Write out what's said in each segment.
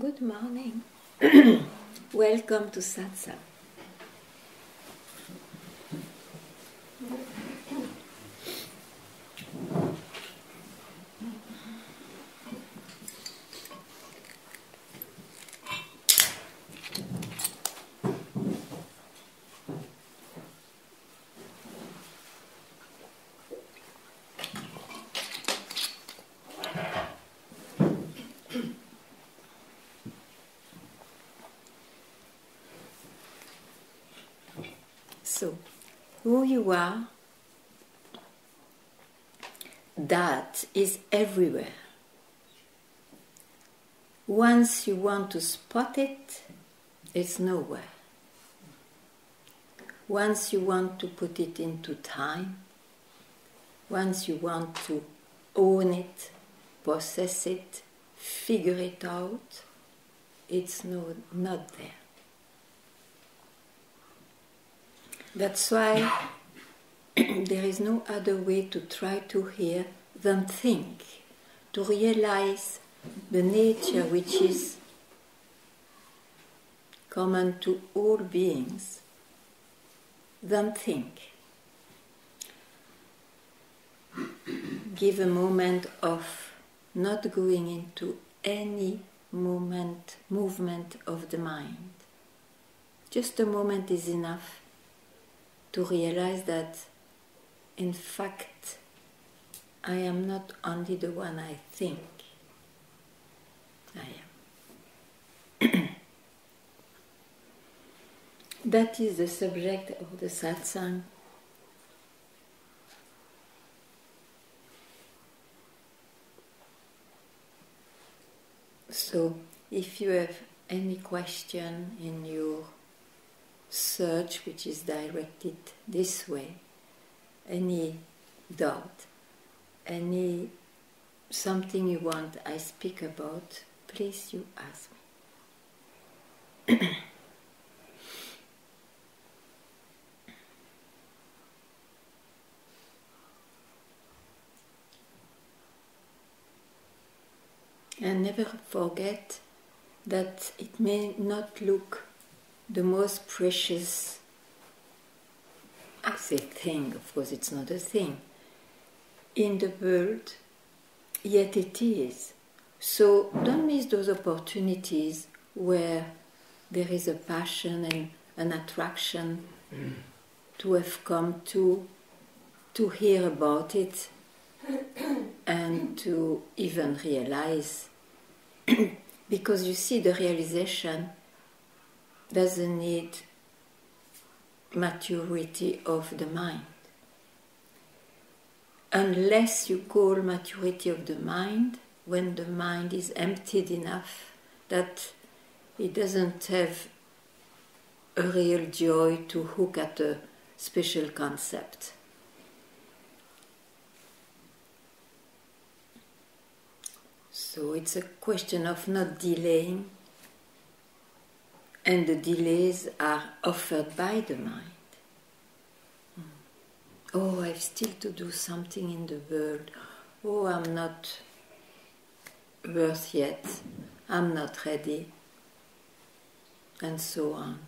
Good morning. Welcome to Satsang. So, who you are, that is everywhere. Once you want to spot it, it's nowhere. Once you want to put it into time, once you want to own it, possess it, figure it out, it's not there. That's why there is no other way to try to hear than think, to realize the nature which is common to all beings, than think. Give a moment of not going into any movement of the mind. Just a moment is enough to realize that, in fact, I am not only the one I think I am. That is the subject of the satsang. So, if you have any question in your search which is directed this way, any doubt, any something you want I speak about, please you ask me. And never forget that it may not look the most precious, I say thing, of course it's not a thing, in the world, yet it is. So don't miss those opportunities where there is a passion and an attraction to have come to hear about it and to even realize. Because you see, the realization doesn't need maturity of the mind. Unless you call maturity of the mind when the mind is emptied enough that it doesn't have a real joy to hook at a special concept. So it's a question of not delaying, and the delays are offered by the mind. Oh, I've still to do something in the world. Oh, I'm not worth yet. I'm not ready. And so on.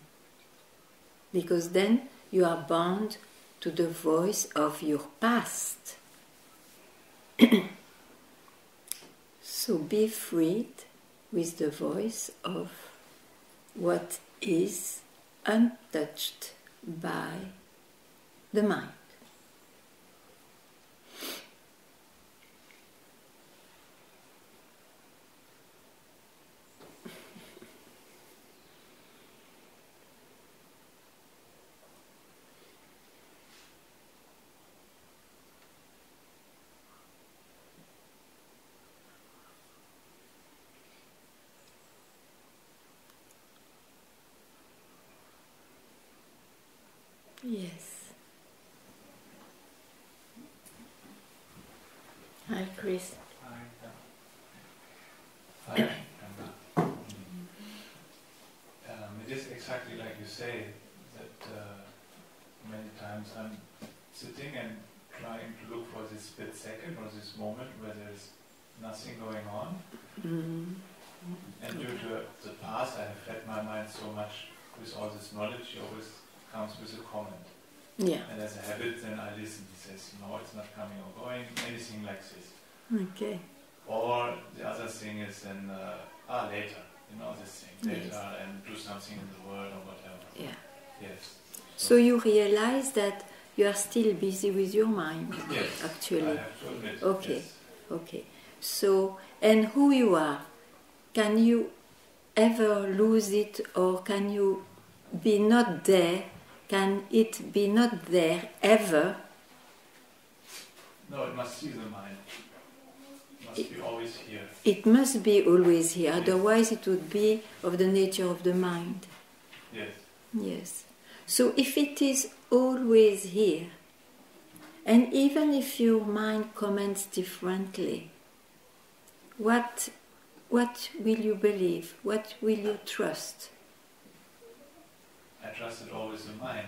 Because then you are bound to the voice of your past. So be freed with the voice of what is untouched by the mind. Yes. Hi, Chris. Hi, Emma. It is exactly like you say, that many times I'm sitting and trying to look for this split second or this moment where there's nothing going on. And due to with all this knowledge, he always comes with a comment. Yeah. And as a habit, then I listen. He says, no, it's not coming or going, anything like this. Okay. Or the other thing is then, later, this thing, later, Yes. and do something in the world or whatever. Yeah. Yes. So you realize that you are still busy with your mind, Yes, actually. I have to admit. Okay. Yes. Okay. So, and who you are, can you ever lose it, or can you be not there? Can it be not there ever? No, it must see the mind. It must be always here. It must be always here, otherwise it would be of the nature of the mind. Yes. Yes. So if it is always here, and even if your mind comments differently, what will you believe? What will you trust? I trusted always the mind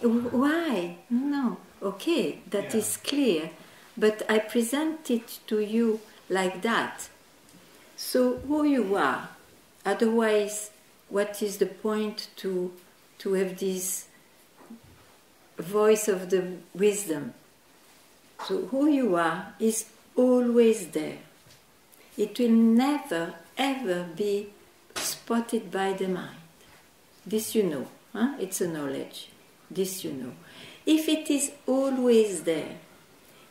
until now. Why? No. Okay, that is clear. But I present it to you like that. So who you are. Otherwise, what is the point to have this voice of the wisdom? So who you are is always there. It will never, ever be spotted by the mind. This you know. It's a knowledge. This you know. If it is always there,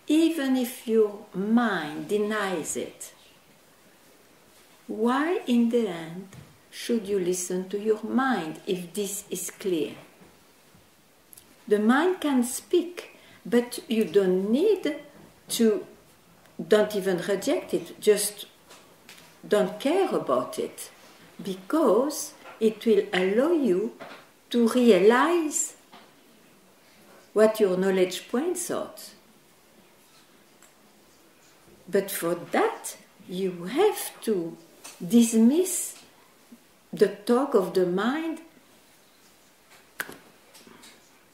even if your mind denies it, why in the end should you listen to your mind if this is clear? The mind can speak, but you don't need to, don't even reject it, just don't care about it, because it will allow you to realize what your knowledge points out. But for that, you have to dismiss the talk of the mind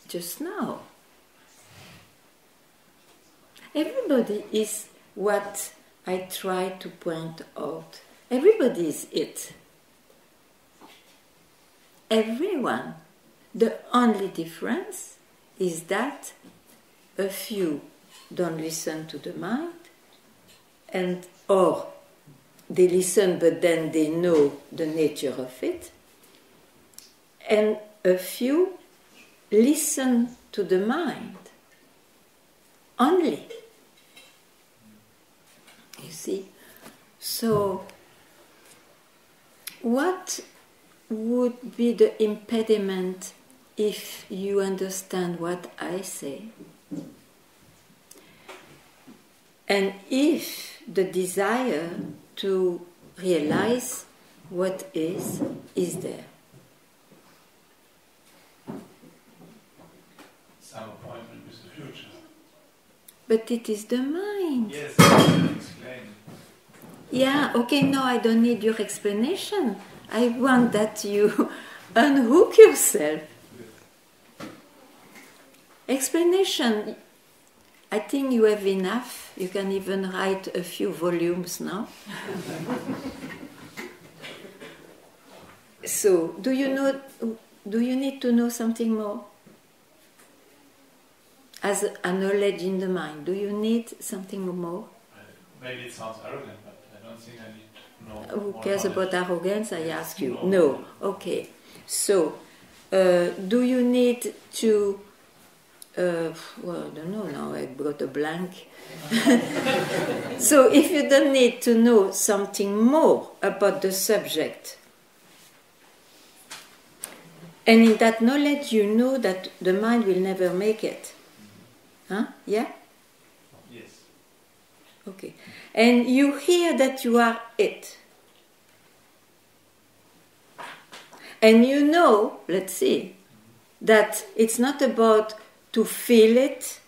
just now. Everybody is what I try to point out. Everybody is it. Everyone. The only difference is that a few don't listen to the mind, and or they listen but then they know the nature of it, and a few listen to the mind only. You see? So what would be the impediment if you understand what I say? And if the desire to realize what is there? Some appointment with the future. But it is the mind. Yes, I can explain. Yeah, okay, no, I don't need your explanation. I want that you unhook yourself. Explanation, I think you have enough. You can even write a few volumes now. So, do you need to know something more? As a knowledge in the mind, do you need something more? Maybe it sounds arrogant, but I don't think I need to know. Who more cares knowledge. about arrogance? I ask you. No. No. Okay. So, do you need to? Well, I don't know now. I got a blank. So, if you don't need to know something more about the subject, and in that knowledge, you know that the mind will never make it. Huh? Yeah? Yes. Okay. And you hear that you are it. And you know, let's see, that it's not about to feel it.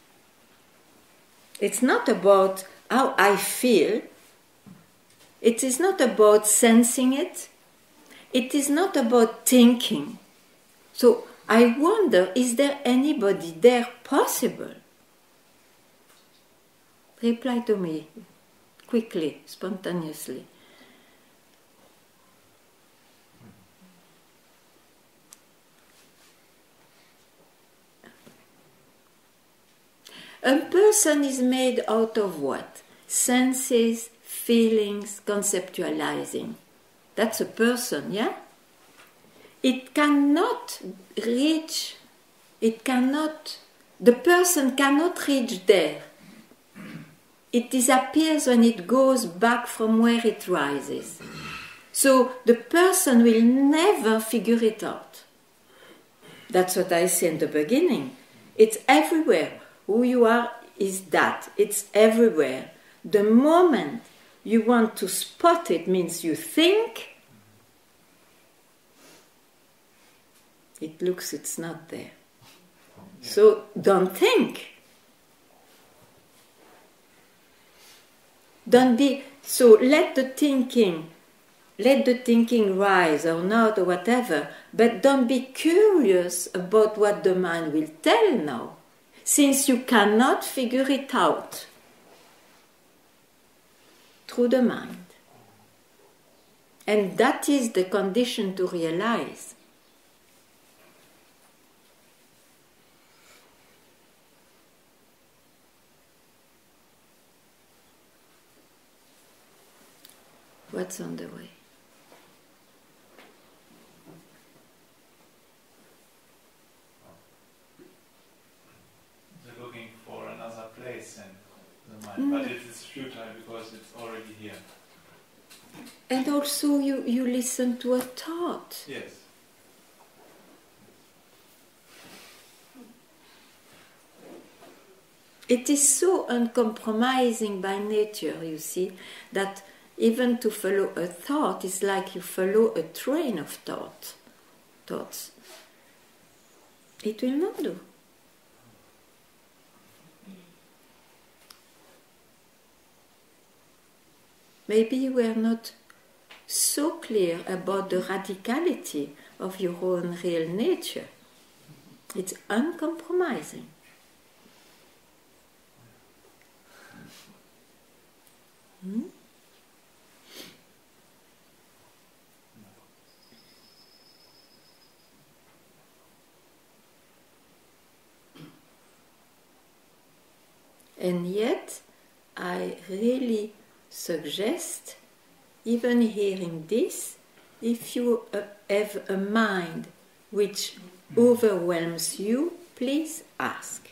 It's not about how I feel. It is not about sensing it. It is not about thinking. So I wonder, is there anybody there possible? Reply to me quickly, spontaneously. A person is made out of what? Senses, feelings, conceptualizing. That's a person, yeah? It cannot reach, the person cannot reach there. It disappears when it goes back from where it rises. So the person will never figure it out. That's what I said in the beginning. It's everywhere. Who you are is that. It's everywhere. The moment you want to spot it means you think, it looks it's not there. So don't think. Don't be, so let the thinking rise or not or whatever, but don't be curious about what the mind will tell now, since you cannot figure it out through the mind. And that is the condition to realize. What's on the way? They're looking for another place in the mind, but it is futile because it's already here. And also you listen to a thought. Yes. It is so uncompromising by nature, you see, that even to follow a thought is like you follow a train of thoughts. It will not do. Maybe you were not so clear about the radicality of your own real nature. It's uncompromising. And yet, I really suggest, even hearing this, if you have a mind which overwhelms you, please ask.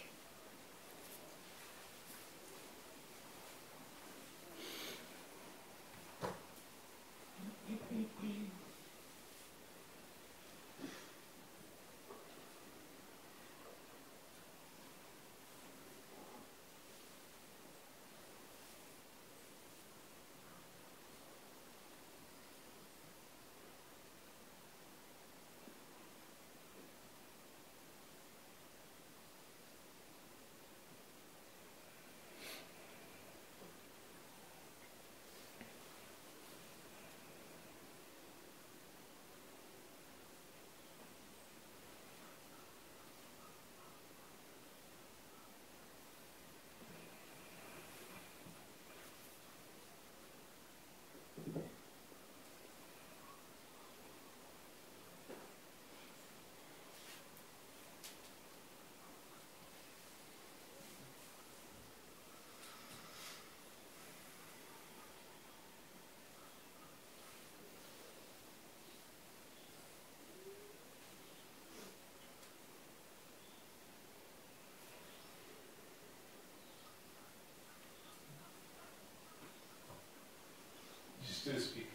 Still speaking.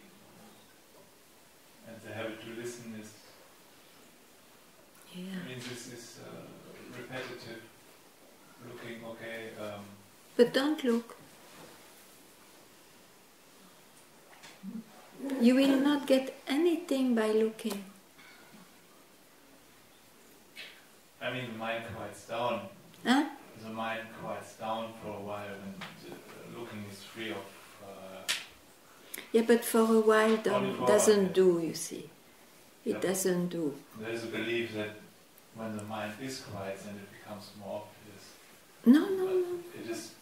And the habit to listen is, I mean, this is repetitive, looking, okay. But don't look. You will not get anything by looking. I mean, the mind quiets down. Huh? The mind quiets down for a while when looking is free of. Yeah, but for a while doesn't do, you see. It doesn't do. There is a belief that when the mind is quiet, then it becomes more obvious. No. It is,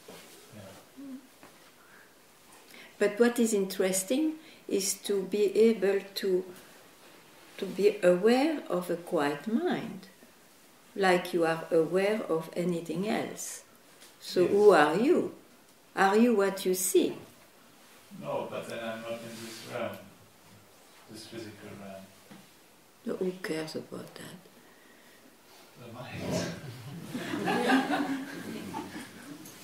But what is interesting is to be able to be aware of a quiet mind, like you are aware of anything else. So Yes. who are you? Are you what you see? No, but then I'm not in this realm, this physical realm. No, who cares about that? The mind.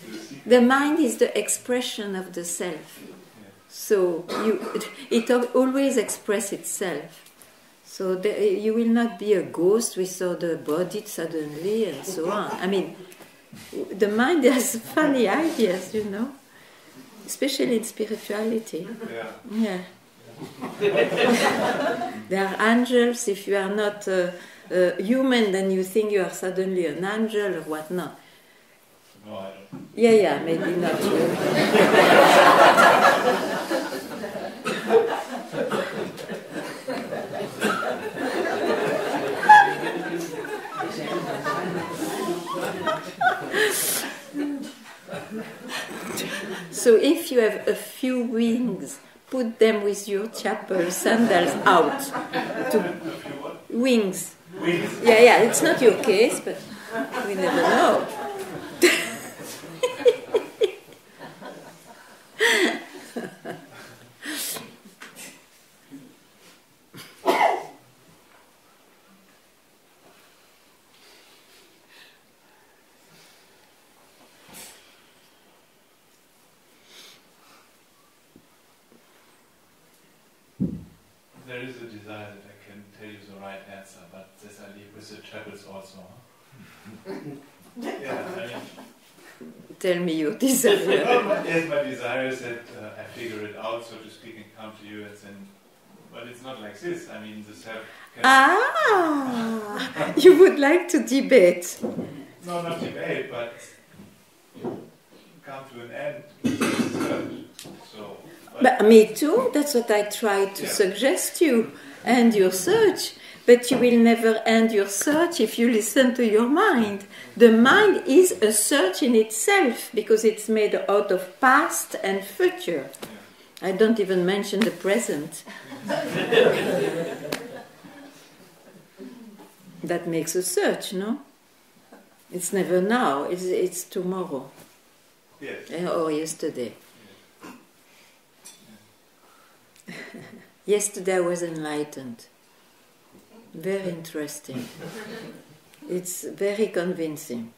You see? The mind is the expression of the self. So it always expresses itself. So you will not be a ghost without a body suddenly and so on. I mean, the mind has funny ideas, you know, especially in spirituality. Yeah. Yeah. There are angels. If you are not human, then you think you are suddenly an angel or whatnot. No, I don't. Yeah, maybe not you. So if you have a few wings, put them with your chapel sandals out. Wings. Wings. Yeah, it's not your case, but we never know. There is a desire that I can tell you the right answer, but this I leave with the chapels also. Yeah, I mean, Tell me your desire. yes, my desire is that I figure it out, so to speak, and come to you and then. But it's not like this. I mean, the self can. You would like to debate. No, not debate, but come to an end with the search. So. But me too, that's what I try to suggest you. End your search. But you will never end your search if you listen to your mind. The mind is a search in itself because it's made out of past and future. I don't even mention the present. That makes a search, no? It's never now, it's tomorrow. Yes. Or yesterday. Yesterday I was enlightened. Very interesting. It's very convincing.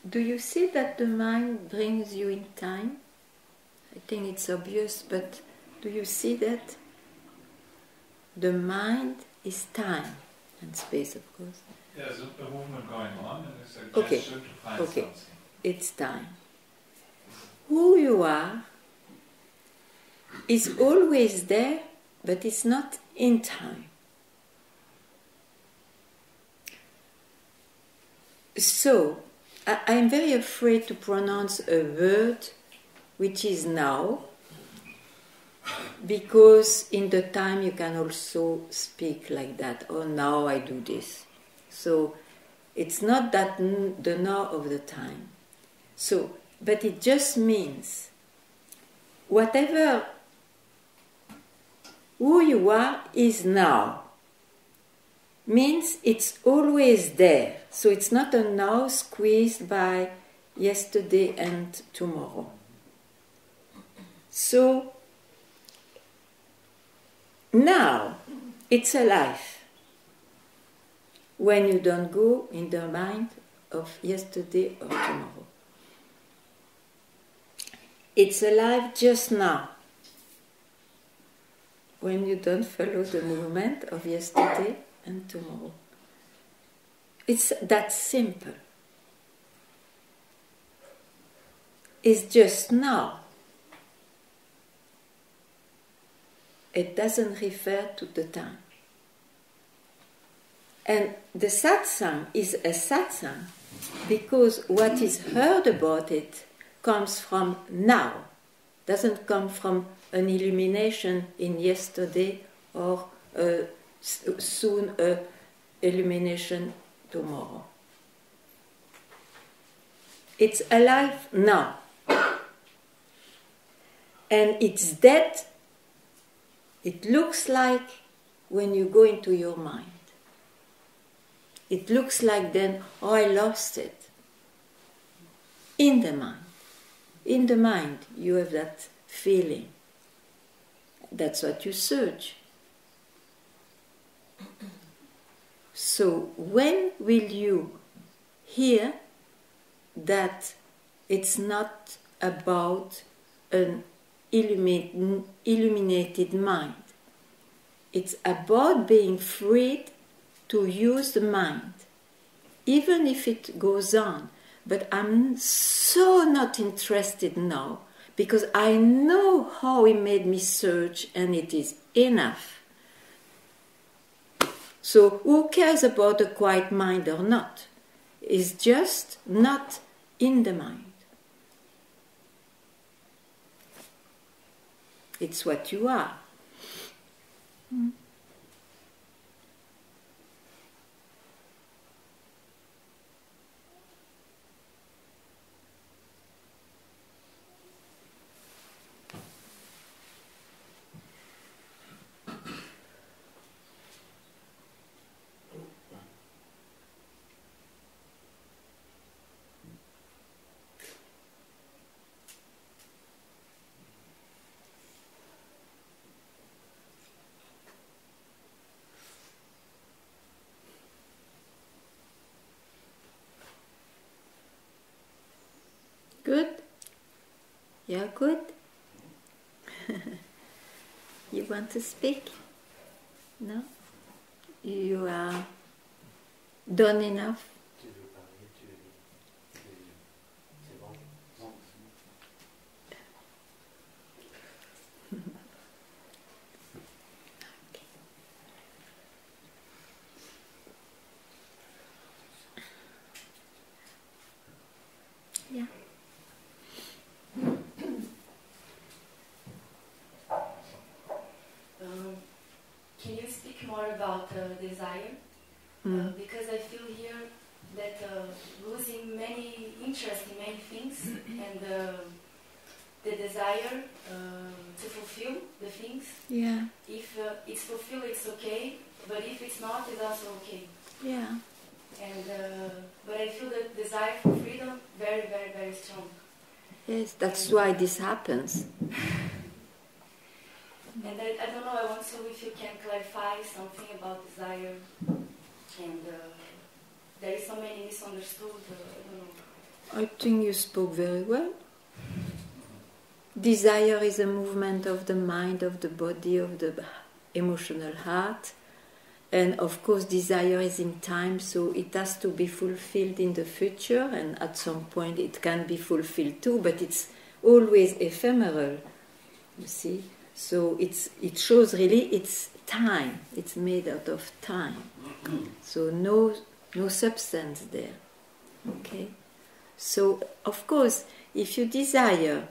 Do you see that the mind brings you in time? I think it's obvious, but do you see that? The mind is time and space, of course. There's a movement going on and it's a gesture to find something. It's time. Who you are is always there, but it's not in time. So, I'm very afraid to pronounce a word which is now, because in the time you can also speak like that. Oh, now I do this. So it's not that the now of the time. So, but it just means whatever who you are is now. Means it's always there. So it's not a now squeezed by yesterday and tomorrow. So now it's alive when you don't go in the mind of yesterday or tomorrow. It's alive just now when you don't follow the movement of yesterday and tomorrow. It's that simple. It's just now. It doesn't refer to the time. And the satsang is a satsang because what is heard about it comes from now, doesn't come from an illumination in yesterday or soon a illumination tomorrow. It's alive now. And it's dead. It looks like when you go into your mind. It looks like then, oh, I lost it. In the mind. In the mind, you have that feeling. That's what you search. So when will you hear that it's not about an illuminated mind? It's about being freed to use the mind, even if it goes on. But I'm so not interested now, because I know how he made me search, and it is enough. So who cares about a quiet mind or not? It's just not in the mind. It's what you are. Good? Yeah, good? You want to speak? No? You are done enough? Yeah. Can you speak more about desire? Because I feel here that losing many interest in many things and the desire to fulfill the things. Yeah. If it's fulfilled, it's okay, but if it's not, it's also okay. Yeah. And but I feel the desire for freedom very, very, very strong. Yes, that's why this happens. And I don't know, I want to, if you can clarify something about desire. And there is so many misunderstood, I don't know. I think you spoke very well. Desire is a movement of the mind, of the body, of the emotional heart. And of course desire is in time, so it has to be fulfilled in the future, and at some point it can be fulfilled too, but it's always ephemeral, you see. So it shows really it's time, it's made out of time. So no substance there. Okay? So of course, if you desire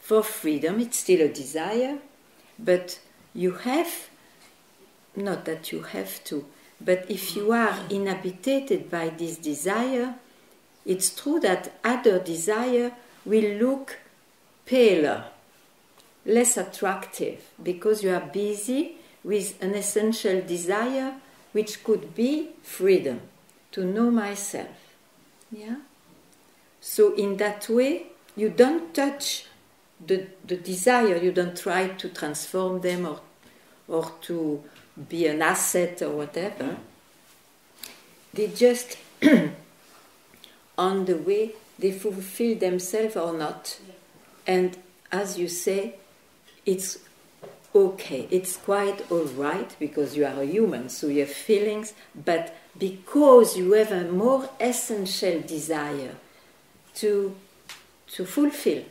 for freedom, it's still a desire, but you have, not that you have to, but if you are inhabited by this desire, it's true that other desire will look paler, less attractive, because you are busy with an essential desire which could be freedom, to know myself. Yeah? So in that way, you don't touch the desire, you don't try to transform them or to be an asset or whatever. They just, on the way, they fulfill themselves or not. And as you say, it's okay, it's quite all right, because you are a human, so you have feelings, but because you have a more essential desire to fulfill.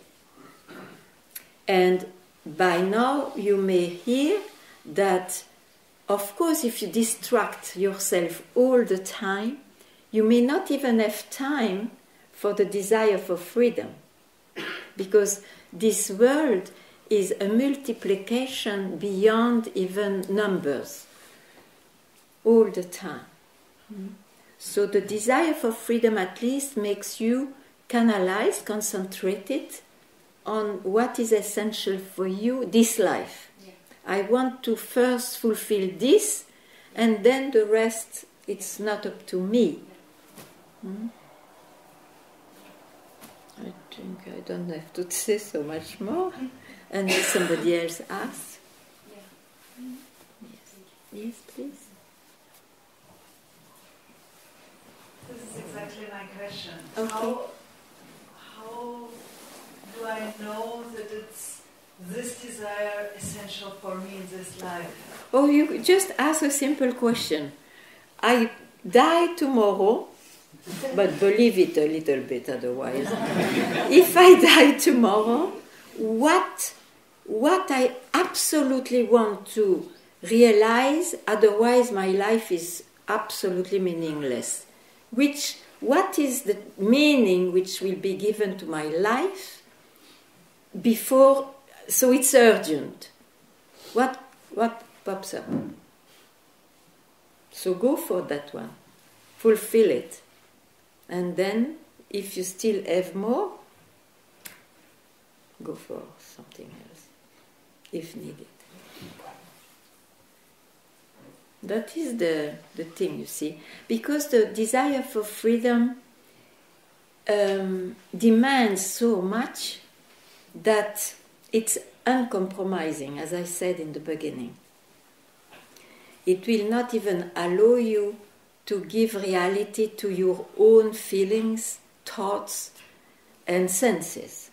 And by now you may hear that, of course, if you distract yourself all the time, you may not even have time for the desire for freedom, because this world is a multiplication beyond even numbers all the time. So the desire for freedom at least makes you canalize, concentrated on what is essential for you this life. Yeah. I want to first fulfill this, and then the rest, it's not up to me. I think I don't have to say so much more. And if somebody else asks. Yeah. Yes, please. This is exactly my question. Okay. How do I know that it's this desire essential for me in this life? Oh, you just ask a simple question. I die tomorrow, but believe it a little bit otherwise. If I die tomorrow, what I absolutely want to realize, otherwise my life is absolutely meaningless. What is the meaning which will be given to my life before, so it's urgent. What pops up? So go for that one. Fulfill it. And then, if you still have more, go for something else, if needed. That is the thing, you see. Because the desire for freedom demands so much that it's uncompromising, as I said in the beginning. It will not even allow you to give reality to your own feelings, thoughts, and senses,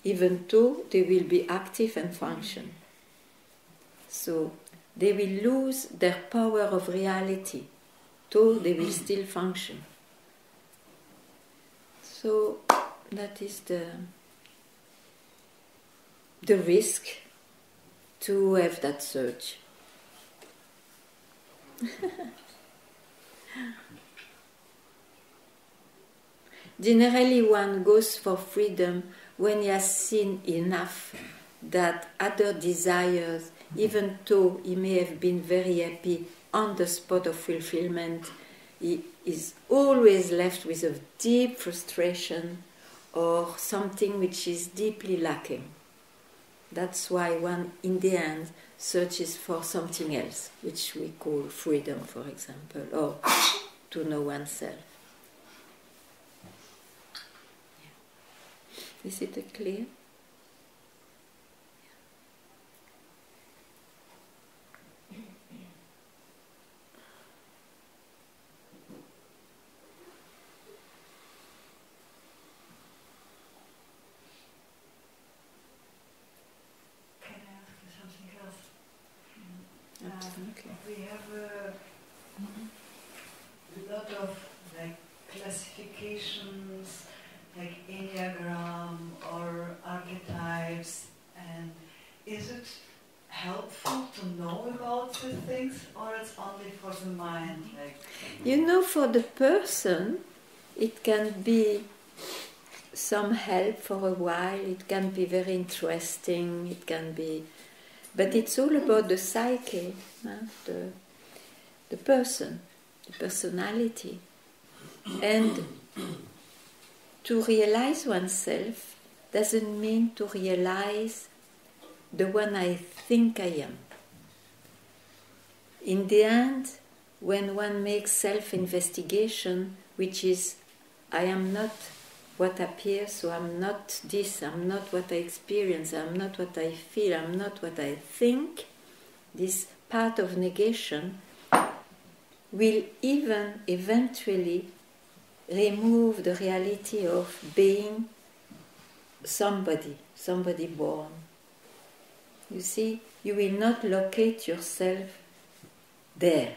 even though they will be active and function. So they will lose their power of reality, though they will still function. So that is the risk to have that surge. Generally, one goes for freedom when he has seen enough that other desires, even though he may have been very happy on the spot of fulfillment, he is always left with a deep frustration or something which is deeply lacking. That's why one, in the end, searches for something else, which we call freedom, for example, or to know oneself. Yeah. Is it clear? We have a lot of classifications, like Enneagram or archetypes, and is it helpful to know about these things, or it's only for the mind? You know, for the person, it can be some help for a while. It can be very interesting. It can be. But it's all about the psyche, the person, the personality. And to realize oneself doesn't mean to realize the one I think I am. In the end, when one makes self-investigation, which is, I am not what appears, so I'm not this, I'm not what I experience, I'm not what I feel, I'm not what I think, this part of negation will even eventually remove the reality of being somebody born. You see, you will not locate yourself there.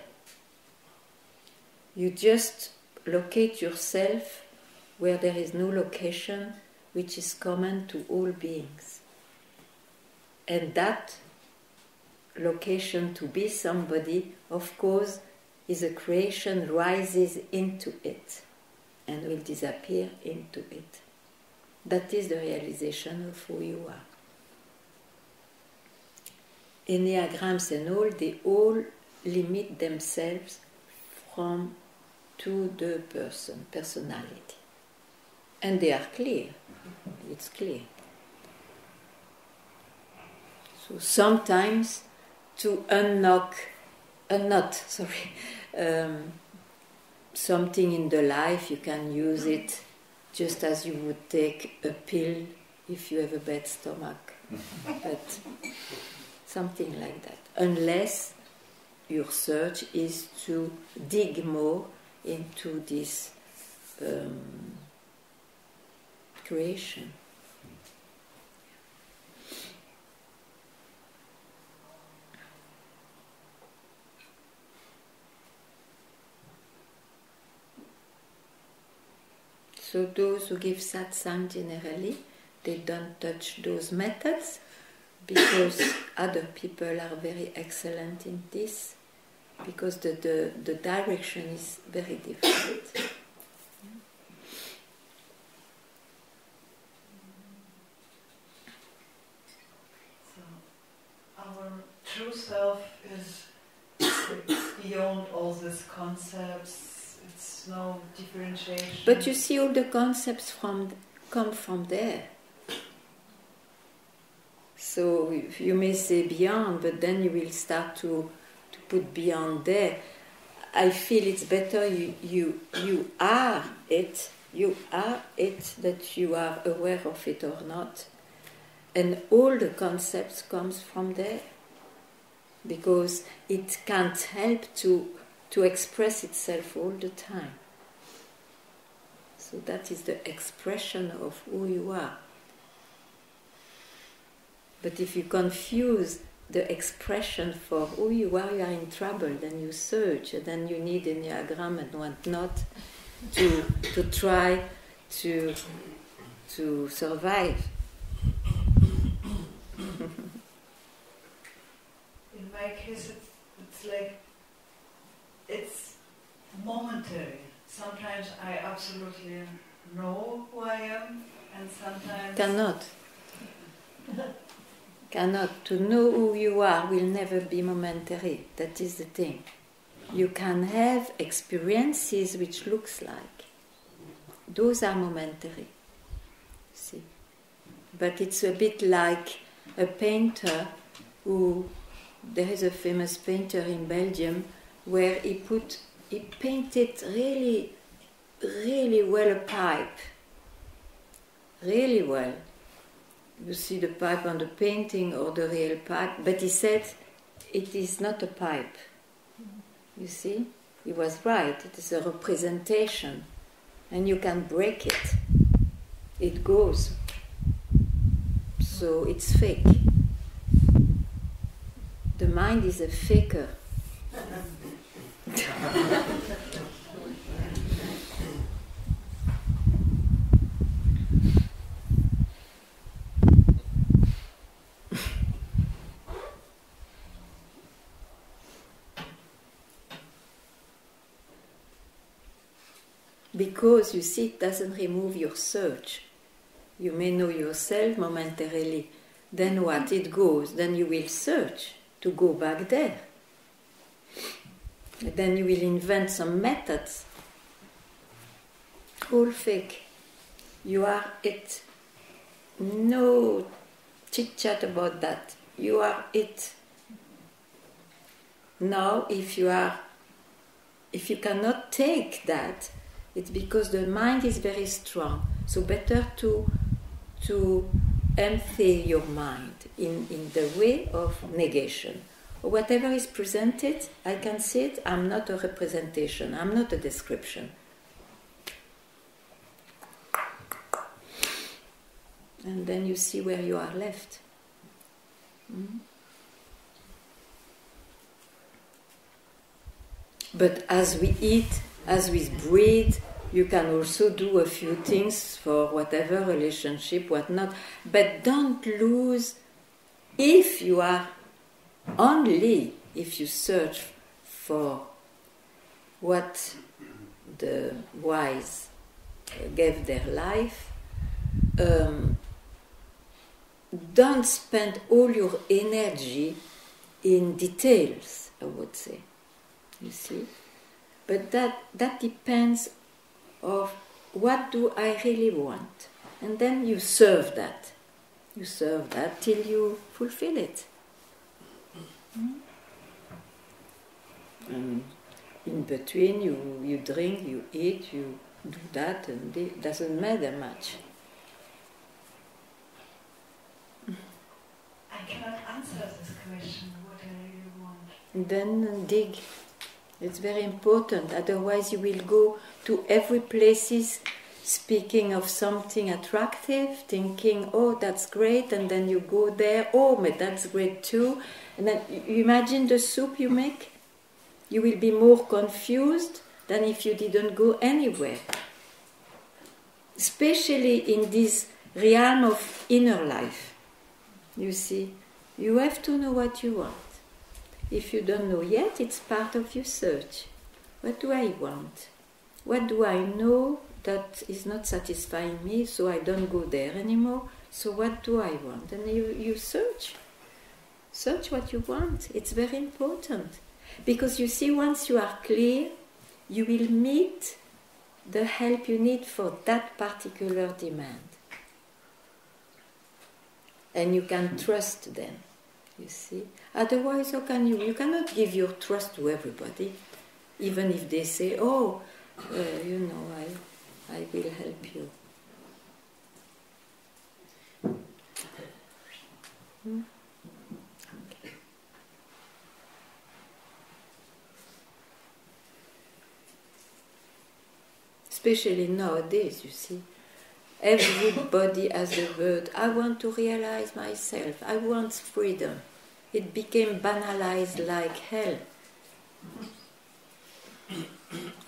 You just locate yourself where there is no location, which is common to all beings. And that location to be somebody, of course, is a creation, rises into it and will disappear into it. That is the realization of who you are. Enneagrams and all, they all limit themselves to the personality. And they are clear. It's clear. So sometimes to unknot something in the life, you can use it just as you would take a pill if you have a bad stomach. But something like that. Unless your search is to dig more into this creation. So those who give satsang generally, they don't touch those methods because other people are very excellent in this, because the direction is very different. So our true self is beyond all these concepts. It's no differentiation. But you see, all the concepts come from there. So you may say beyond, but then you will start to put beyond there. I feel it's better you are it. You are it, that you are aware of it or not. And all the concepts comes from there. Because it can't help to express itself all the time. So that is the expression of who you are. But if you confuse the expression for who you are in trouble. Then you search, and then you need Enneagram and whatnot to try to survive. In my case, it's like it's momentary. Sometimes I absolutely know who I am, and sometimes cannot. To know who you are will never be momentary. That is the thing. You can have experiences which looks like. Those are momentary. See? But it's a bit like a painter who, there is a famous painter in Belgium where he painted really, really well a pipe. Really well. You see the pipe on the painting or the real pipe, but he said it is not a pipe. You see? He was right, it is a representation. And you can break it. It goes. So it's fake. The mind is a faker. Because, you see, it doesn't remove your search. You may know yourself momentarily, then what? It goes. Then you will search to go back there. Then you will invent some methods. All fake. You are it. No chit-chat about that. You are it. Now, if you cannot take that, it's because the mind is very strong. So better to empty your mind in the way of negation. Whatever is presented, I can see it, I'm not a representation, I'm not a description. And then you see where you are left. Mm-hmm. But as we eat, as we breathe, you can also do a few things for whatever relationship, whatnot. But don't lose, if you search for what the wise gave their life, don't spend all your energy in details, I would say. You see? But that depends of what do I really want. And then you serve that. You serve that till you fulfill it. And in between, you drink, you eat, you do that, and it doesn't matter much. I cannot answer this question, what I really want. And then dig. It's very important, otherwise you will go to every places speaking of something attractive, thinking, oh, that's great, and then you go there, oh, but that's great too. And then you imagine the soup you make? You will be more confused than if you didn't go anywhere. Especially in this realm of inner life. You see, you have to know what you want. If you don't know yet, it's part of your search. What do I want? What do I know that is not satisfying me, so I don't go there anymore? So what do I want? And you search. Search what you want. It's very important. Because you see, once you are clear, you will meet the help you need for that particular demand. And you can trust them. You see? Otherwise, how can you? You cannot give your trust to everybody, even if they say, "Oh, I will help you." Okay. Especially nowadays, you see. Everybody has the word, I want to realize myself, I want freedom. It became banalized like hell.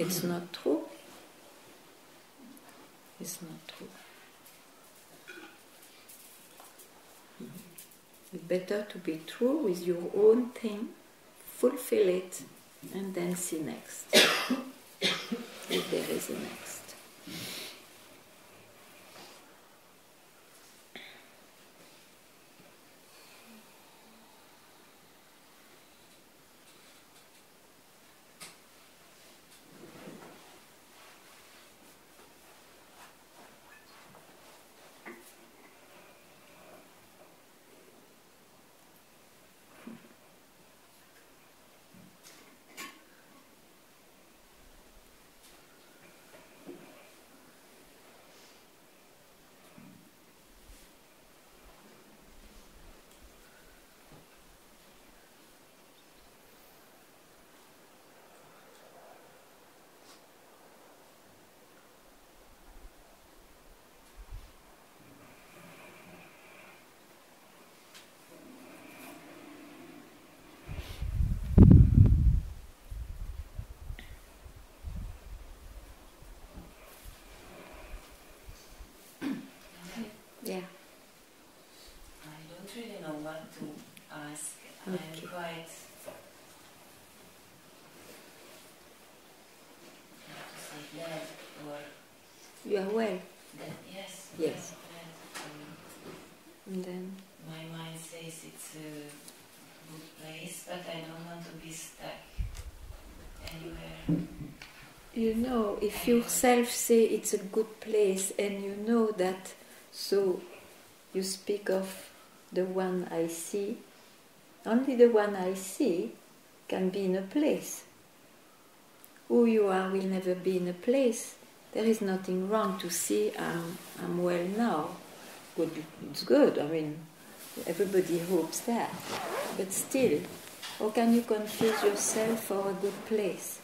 It's not true. It's not true. It's better to be true with your own thing, fulfill it, and then see next. If there is a next. Yeah. I don't really know what to ask. Okay. I'm quite, how to say, dead or You are well. dead. Yes. Yes. Dead. And then My this it's a good place, but I don't want to be stuck anywhere. You know, if yourself say it's a good place and you know that, so you speak of the one I see, only the one I see can be in a place. Who you are will never be in a place. There is nothing wrong to see I'm well now. Good, it's good, I mean, everybody hopes that. But still, how can you confuse yourself for a good place?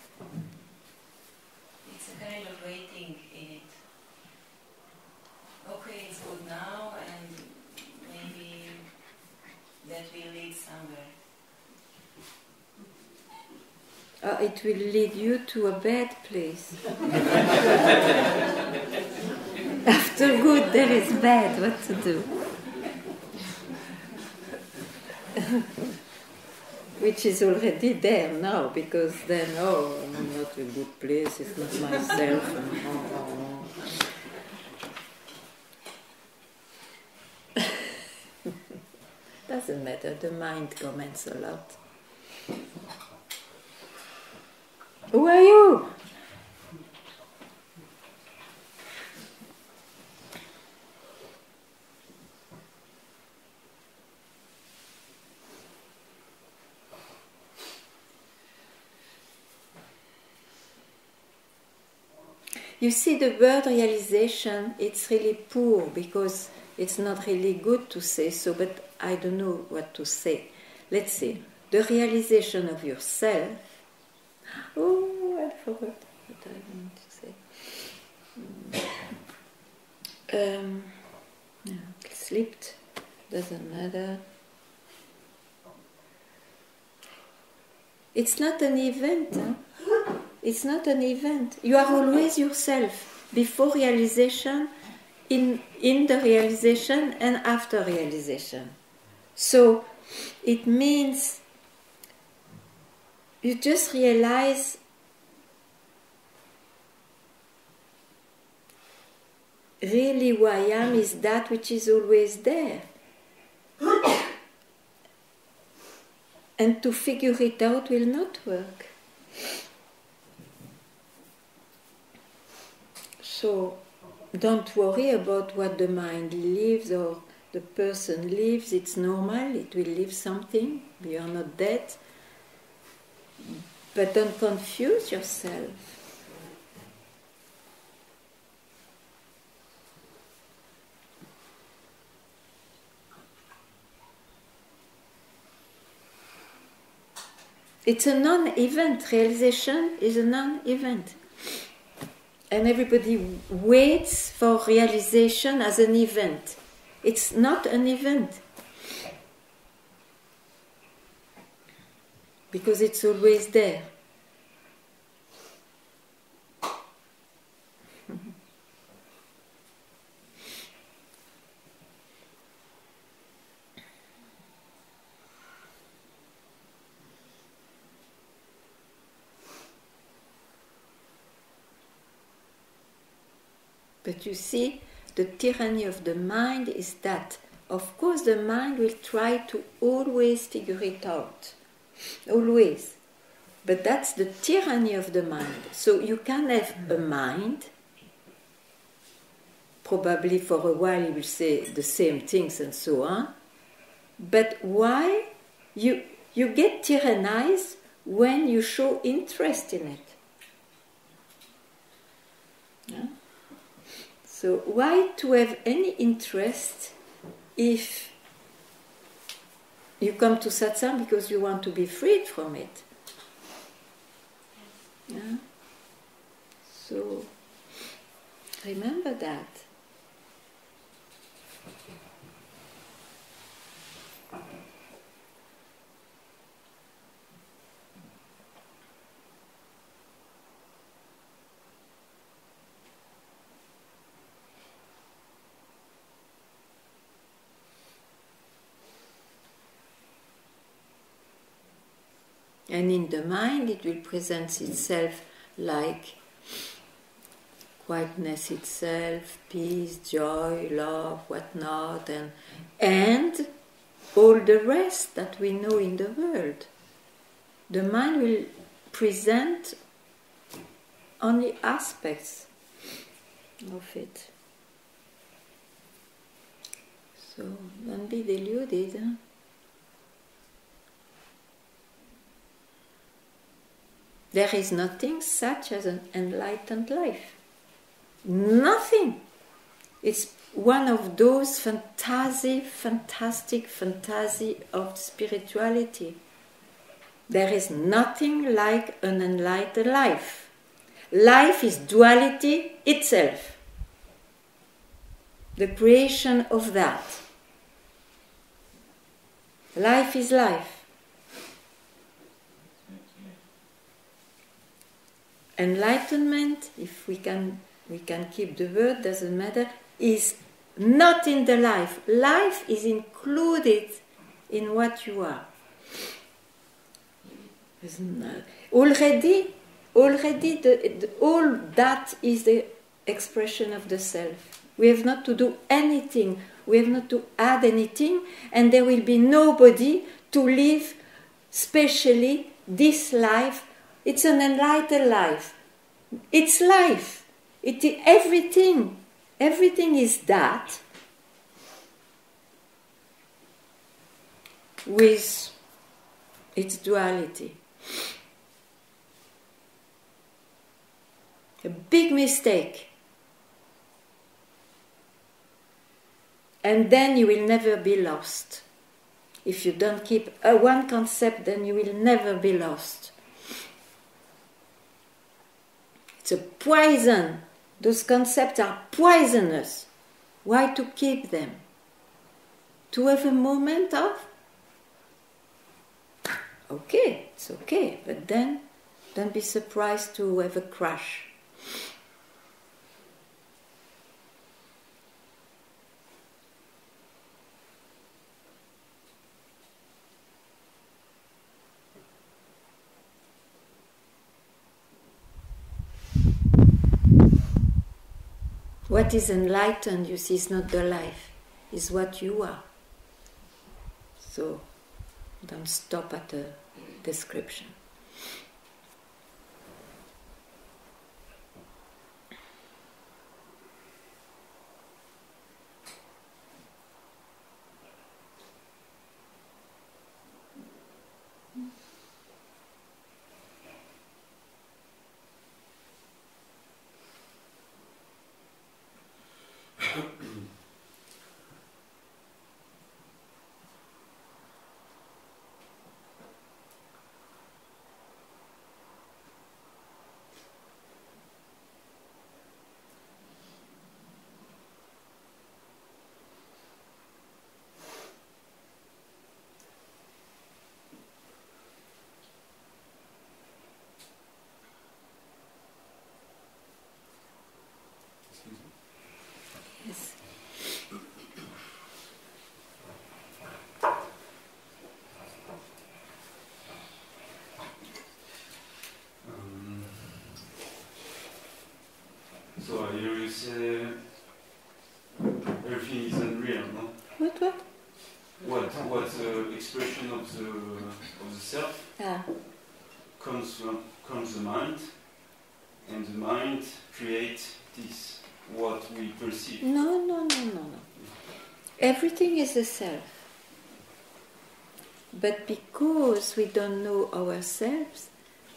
It's a kind of waiting in it. Okay, it's good now, and maybe that will lead somewhere. It will lead you to a bad place. After good, there is bad. What to do? Which is already there now, because then, I'm not a good place, it's not myself. Doesn't matter, the mind comments a lot. Who are you? You see, the word realization, it's really poor because it's not really good to say so, but I don't know what to say. Let's see, the realization of yourself. Oh, I forgot what I wanted to say. It slipped, doesn't matter. It's not an event, huh? It's not an event. You are always yourself, before realization, in the realization, and after realization. So, it means you just realize really who I am is that which is always there. And to figure it out will not work. So don't worry about what the mind lives or the person lives. It's normal, it will live something. We are not dead. But don't confuse yourself. It's a non-event. Realization is a non-event. And everybody waits for realization as an event. It's not an event. Because it's always there. But you see, the tyranny of the mind is that, of course, the mind will try to always figure it out. Always. But that's the tyranny of the mind. So you can have a mind, probably for a while you will say the same things and so on, but why? You get tyrannized when you show interest in it. Yeah? So why to have any interest if you come to satsang because you want to be freed from it? Yeah? So remember that. And in the mind, it will present itself like quietness itself, peace, joy, love, whatnot, and all the rest that we know in the world. The mind will present only aspects of it. So don't be deluded. Huh? There is nothing such as an enlightened life. Nothing. It's one of those fantastic fantasy of spirituality. There is nothing like an enlightened life. Life is duality itself. The creation of that. Life is life. Enlightenment, if we can keep the word, doesn't matter, is not in the life. Life is included in what you are. Already all that is the expression of the self. We have not to do anything. We have not to add anything, and there will be nobody to live specially this life. It's an enlightened life. It's life. Everything is that with its duality. A big mistake. And then you will never be lost. If you don't keep one concept, then you will never be lost. It's a poison. Those concepts are poisonous. Why to keep them? To have a moment of, okay, it's okay, but then don't be surprised to have a crash. What is enlightened, you see, is not the life, is what you are. So, don't stop at a description. Yes. So I hear you say everything is unreal, no? What? What expression of the self comes the mind, and the mind creates this, what we perceive. No. Everything is the self. But because we don't know ourselves,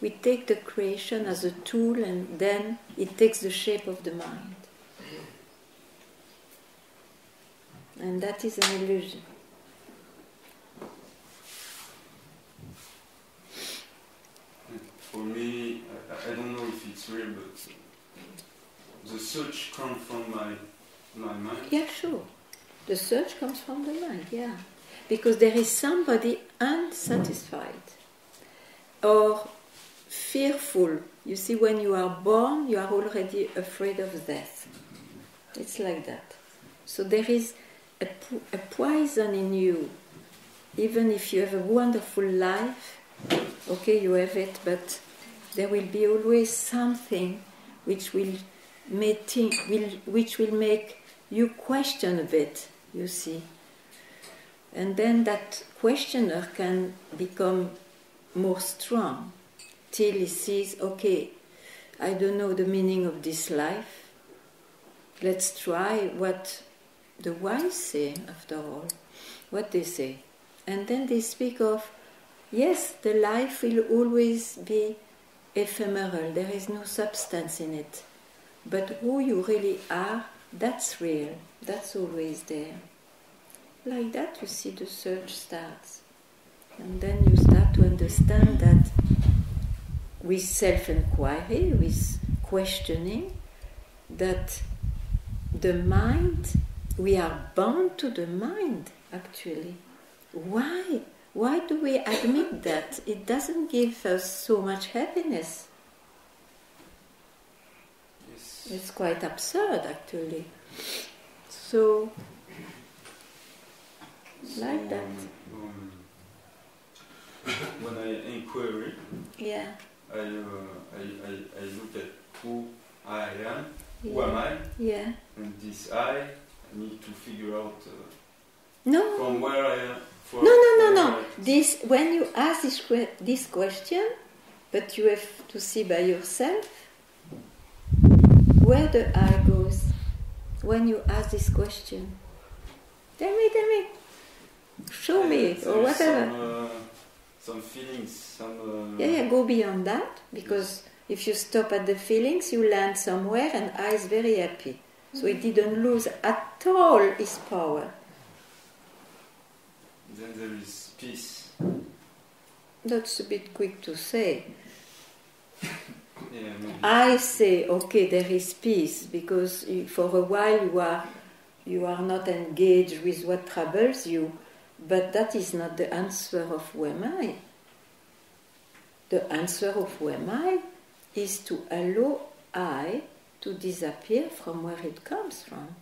we take the creation as a tool, and then it takes the shape of the mind. And that is an illusion. For me, I don't know if it's real, but the search comes from my mind. Yeah, sure. The search comes from the mind, yeah. Because there is somebody unsatisfied or fearful. You see, when you are born, you are already afraid of death. It's like that. So there is a poison in you. Even if you have a wonderful life, okay, you have it, but there will be always something which will make you question a bit, you see. And then that questioner can become more strong till he sees, okay, I don't know the meaning of this life. Let's try what the wise say, after all, what they say. And then they speak of, yes, the life will always be ephemeral, there is no substance in it. But who you really are, that's real, that's always there. Like that, you see, the search starts. And then you start to understand that with self-inquiry, with questioning, that the mind, we are bound to the mind, actually. Why? Why do we admit that? It doesn't give us so much happiness. Yes. It's quite absurd, actually. So, like that. When I inquiry, Yeah. I look at who I am, who Yeah. am I, Yeah. and this I need to figure out No. from where I am. No. This, when you ask this question, but you have to see by yourself where the I goes when you ask this question. Tell me, show me, or whatever. Some feelings, some. Yeah, go beyond that, because if you stop at the feelings, you land somewhere, and I is very happy. So it didn't lose at all its power. Then there is peace. That's a bit quick to say. Yeah, maybe. I say, okay, there is peace, because for a while you are not engaged with what troubles you, but that is not the answer of who am I. The answer of who am I is to allow I to disappear from where it comes from.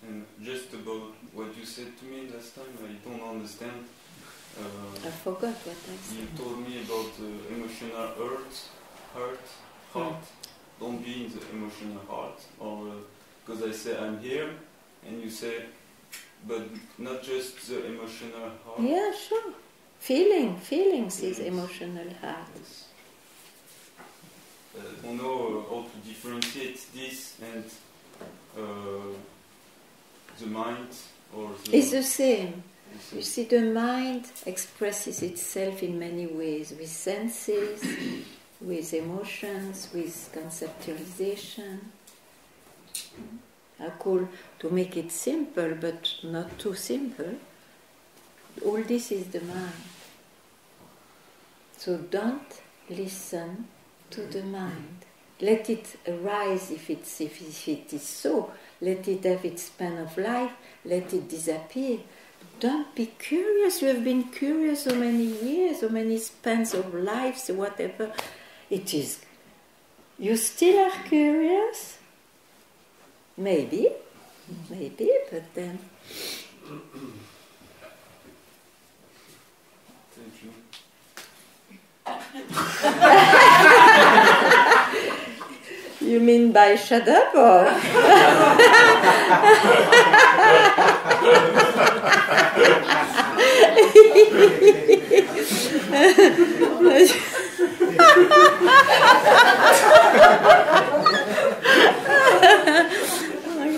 And just about what you said to me last time, I don't understand. I forgot what I said. You told me about emotional heart. Don't be in the emotional heart. Or because I say I'm here, and you say, but not just the emotional heart. Yeah, sure. Feelings is emotional heart. Yes. I don't know how to differentiate this and the mind or the... It's the same. You see, the mind expresses itself in many ways, with senses, with emotions, with conceptualization. I call, to make it simple, but not too simple, all this is the mind. So don't listen to the mind. Let it arise if it is so. Let it have its span of life. Let it disappear. Don't be curious. You have been curious so many years, so many spans of lives, whatever it is. You still are curious? Maybe, but then... Thank you. You mean by shut up or?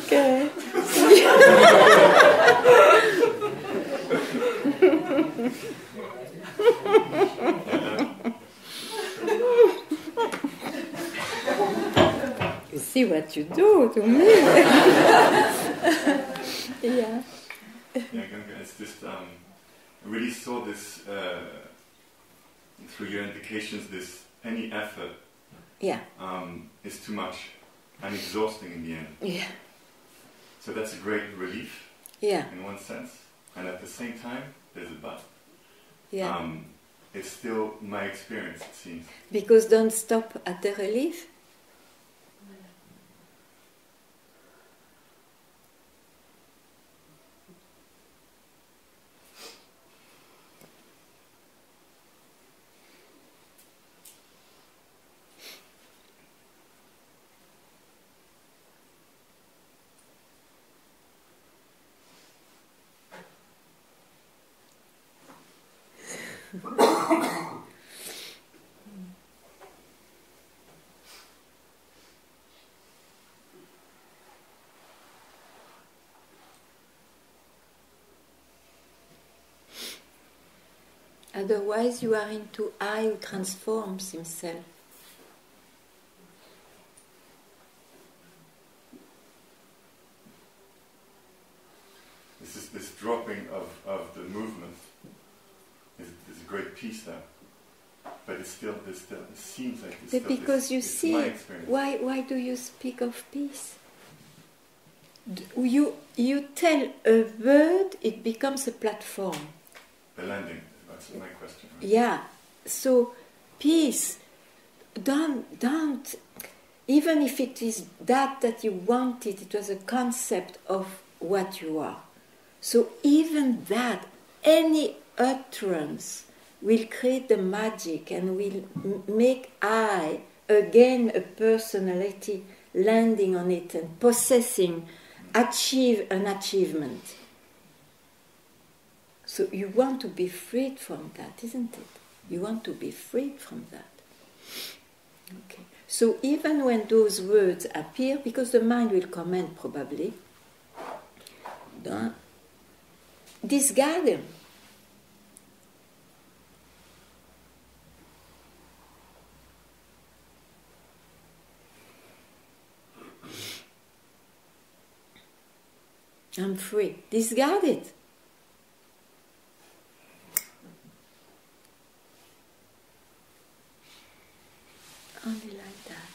Okay. You see what you do to me. Yeah. Yeah, it's just I really saw this through your indications. This any effort, Yeah. Is too much and exhausting in the end. Yeah. So that's a great relief Yeah. in one sense, and at the same time, there's a but. Yeah. It's still my experience, it seems. Because don't stop at the relief. Otherwise, you are into I who transforms himself. This dropping of the movement is a great piece there. But it seems like it's but still, because you it's see, my experience. why do you speak of peace? You tell a bird, it becomes a platform. The landing, that's my question. Right? Yeah, so peace, don't, even if it is that you wanted, it was a concept of what you are. So even that, any utterance will create the magic and will make I, again a personality, landing on it and possessing, achieve an achievement. So you want to be freed from that, isn't it? You want to be freed from that. Okay. So even when those words appear, because the mind will comment probably, discard them. I'm free. Discard it. Only like that.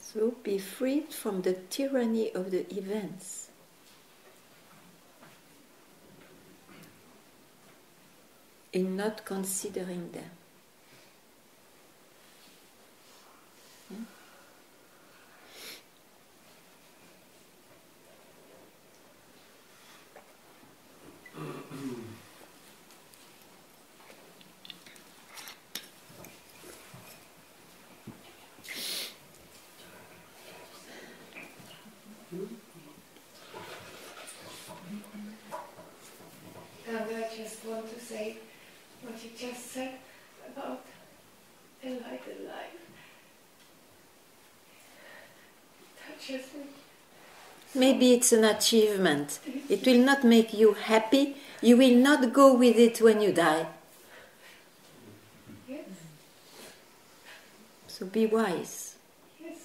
So be freed from the tyranny of the events. In not considering them. I just want to say what you just said about enlightened life. Touches me. Maybe it's an achievement. It will not make you happy. You will not go with it when you die. Yes. So be wise. Yes.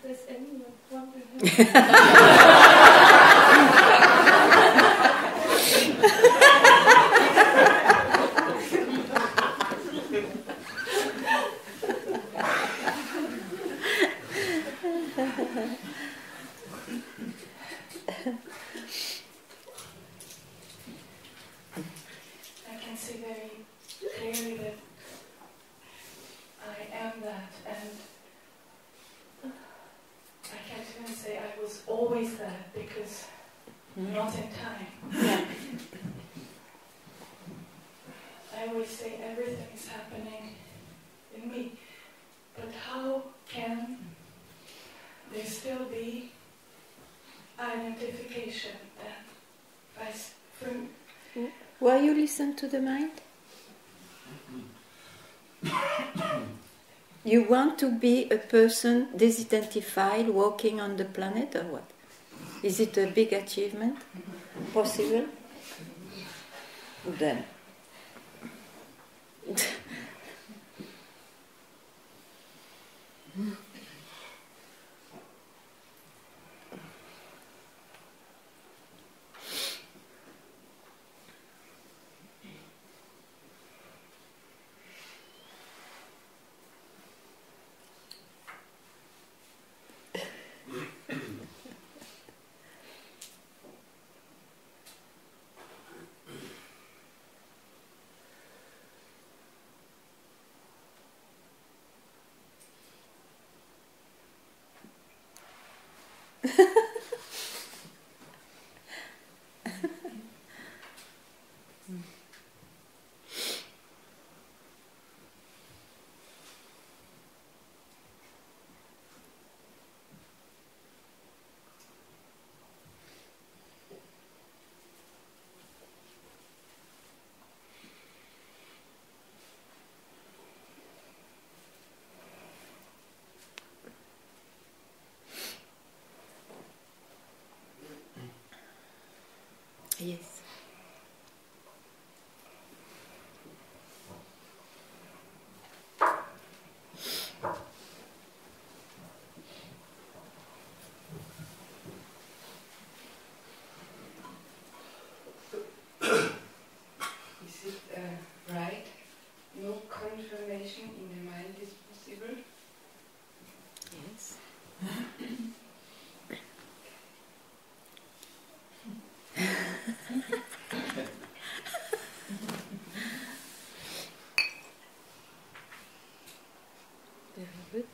Does anyone wonder? Yeah. I always say everything is happening in me, but how can there still be identification then? Why you listen to the mind? You want to be a person disidentified walking on the planet or what? Is it a big achievement? Possible? Then. Yes. Is it right? No confirmation in the mind is possible? Yes. Very good.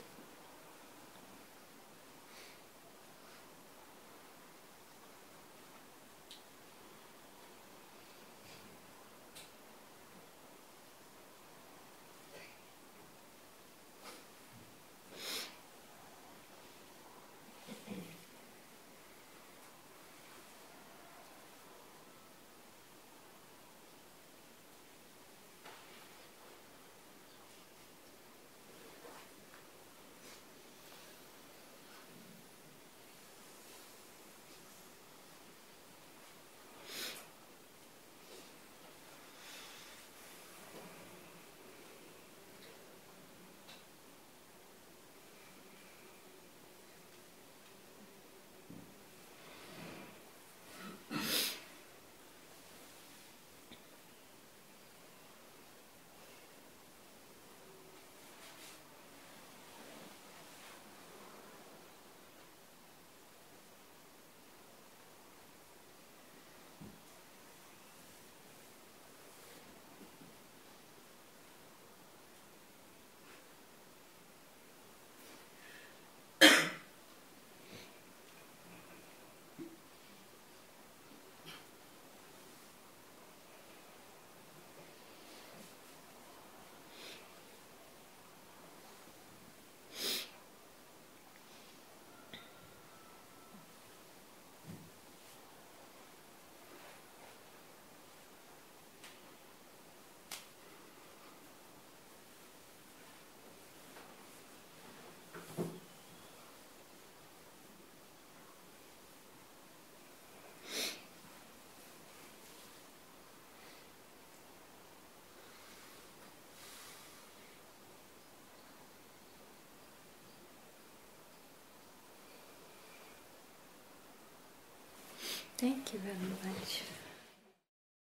Thank you very much.